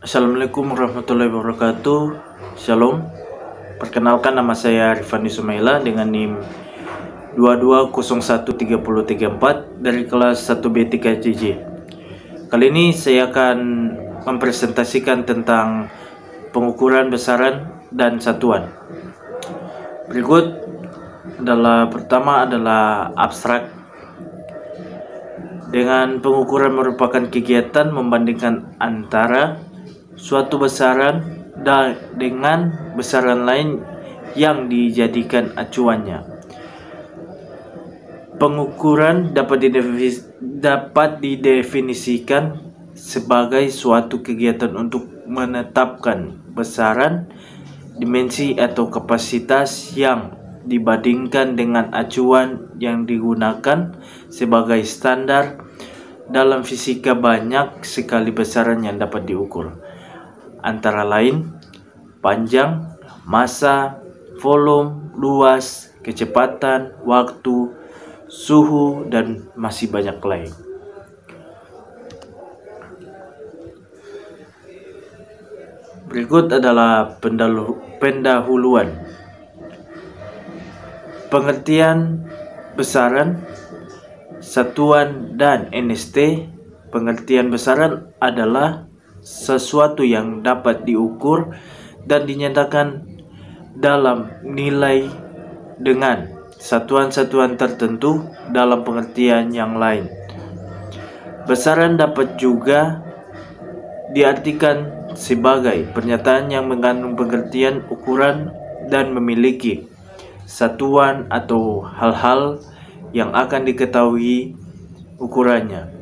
Assalamualaikum warahmatullahi wabarakatuh. Shalom. Perkenalkan, nama saya Rifani Sumaila dengan NIM 22013034 dari kelas 1B3JJ. Kali ini saya akan mempresentasikan tentang pengukuran besaran dan satuan. Berikut pertama adalah abstrak. Dengan pengukuran merupakan kegiatan membandingkan antara suatu besaran dengan besaran lain yang dijadikan acuannya. Pengukuran dapat didefinisikan sebagai suatu kegiatan untuk menetapkan besaran, dimensi atau kapasitas yang dibandingkan dengan acuan yang digunakan sebagai standar. Dalam fisika banyak sekali besaran yang dapat diukur, antara lain panjang, massa, volume, luas, kecepatan, waktu, suhu, dan masih banyak lain. Berikut adalah pendahuluan. Pengertian besaran, satuan, dan NST. Pengertian besaran adalah sesuatu yang dapat diukur dan dinyatakan dalam nilai dengan satuan-satuan tertentu dalam pengertian yang lain. Besaran dapat juga diartikan sebagai pernyataan yang mengandung pengertian ukuran dan memiliki satuan atau hal-hal yang akan diketahui ukurannya.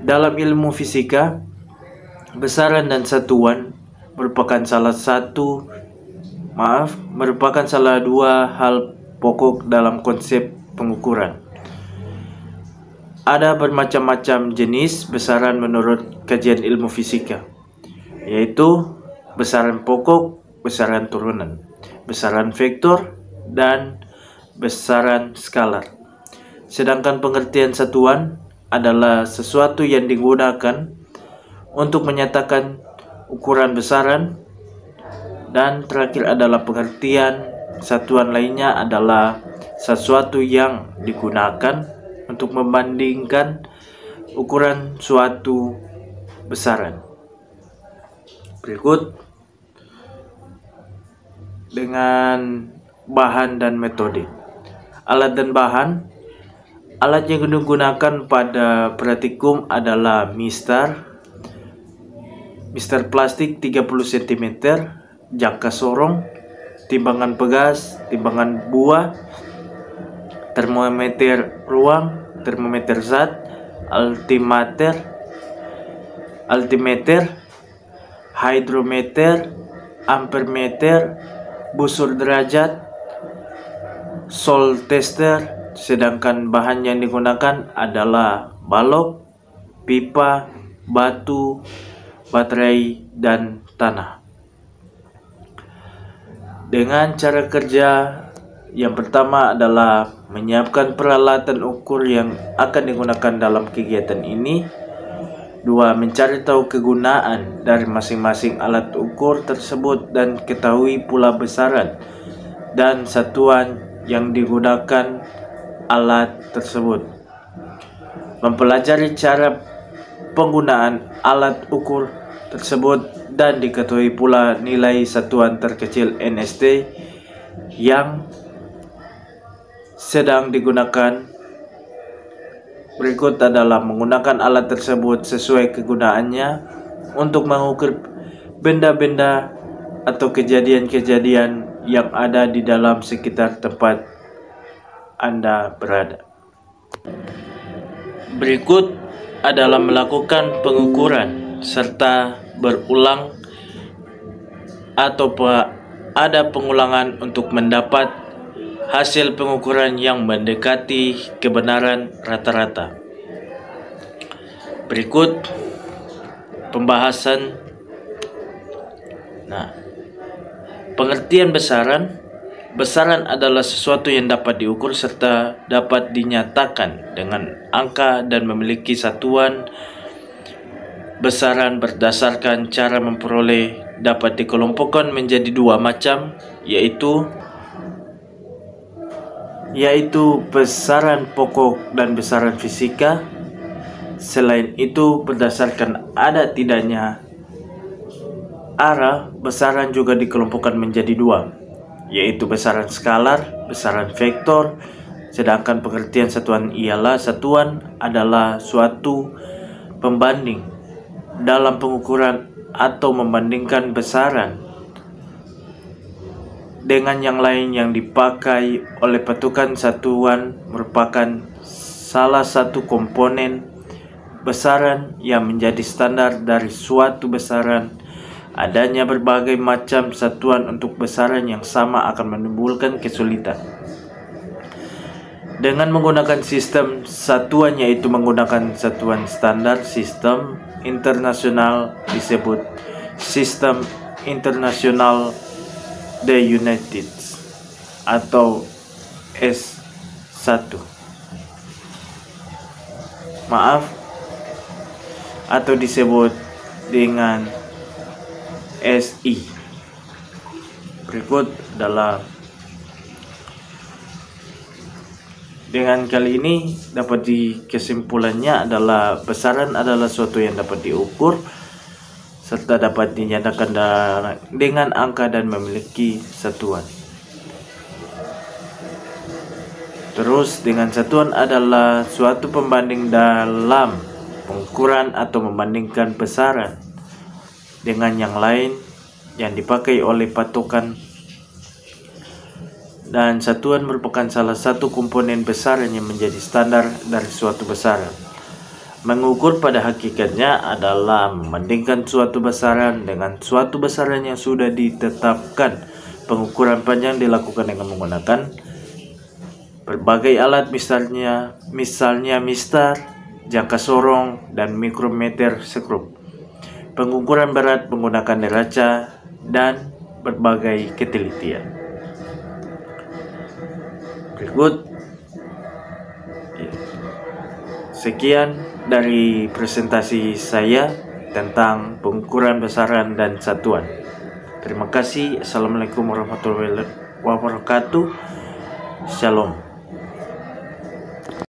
Dalam ilmu fisika, besaran dan satuan merupakan salah dua hal pokok dalam konsep pengukuran. Ada bermacam-macam jenis besaran menurut kajian ilmu fisika, yaitu besaran pokok, besaran turunan, besaran vektor, dan besaran skalar. Sedangkan pengertian satuan adalah sesuatu yang digunakan untuk menyatakan ukuran besaran, dan terakhir adalah pengertian satuan lainnya adalah sesuatu yang digunakan untuk membandingkan ukuran suatu besaran. Berikut dengan bahan dan metode. Alat dan bahan. Alat yang digunakan pada praktikum adalah mistar plastik 30 cm, jangka sorong, timbangan pegas, timbangan buah, termometer ruang, termometer zat, altimeter, hidrometer, ampermeter, busur derajat, sol tester. Sedangkan bahan yang digunakan adalah balok, pipa, batu, baterai, dan tanah. Dengan cara kerja yang pertama adalah menyiapkan peralatan ukur yang akan digunakan dalam kegiatan ini. 2. Mencari tahu kegunaan dari masing-masing alat ukur tersebut dan ketahui pula besaran dan satuan yang digunakan alat tersebut. Mempelajari cara penggunaan alat ukur tersebut dan diketahui pula nilai satuan terkecil NST yang sedang digunakan. Berikut adalah menggunakan alat tersebut sesuai kegunaannya untuk mengukur benda-benda atau kejadian-kejadian yang ada di dalam sekitar tempat Anda berada. Berikut adalah melakukan pengukuran serta berulang atau ada pengulangan untuk mendapat hasil pengukuran yang mendekati kebenaran rata-rata. Berikut pembahasan. Pengertian besaran. Besaran adalah sesuatu yang dapat diukur serta dapat dinyatakan dengan angka dan memiliki satuan Besaran berdasarkan cara memperoleh dapat dikelompokkan menjadi dua macam, yaitu besaran pokok dan besaran fisika. Selain itu, berdasarkan ada tidaknya arah, besaran juga dikelompokkan menjadi dua, yaitu besaran skalar, besaran vektor. Sedangkan pengertian satuan ialah satuan adalah suatu pembanding dalam pengukuran atau membandingkan besaran dengan yang lain yang dipakai oleh patokan. Satuan merupakan salah satu komponen besaran yang menjadi standar dari suatu besaran. Adanya berbagai macam satuan untuk besaran yang sama akan menimbulkan kesulitan. Dengan menggunakan sistem satuan, yaitu menggunakan satuan standar, sistem internasional disebut Sistem Internasional The United atau S1. Atau disebut dengan SI. Berikut adalah dengan kali ini dapat kesimpulannya adalah besaran adalah suatu yang dapat diukur serta dapat dinyatakan dengan angka dan memiliki satuan. Terus dengan satuan adalah suatu pembanding dalam pengukuran atau membandingkan besaran dengan yang lain yang dipakai oleh patokan. Dan satuan merupakan salah satu komponen besaran yang menjadi standar dari suatu besaran. Mengukur pada hakikatnya adalah membandingkan suatu besaran dengan suatu besaran yang sudah ditetapkan. Pengukuran panjang dilakukan dengan menggunakan berbagai alat, misalnya mistar, jangka sorong, dan mikrometer skrup. Pengukuran berat menggunakan neraca dan berbagai ketelitian. Berikut sekian dari presentasi saya tentang pengukuran besaran dan satuan. Terima kasih. Assalamualaikum warahmatullahi wabarakatuh. Shalom.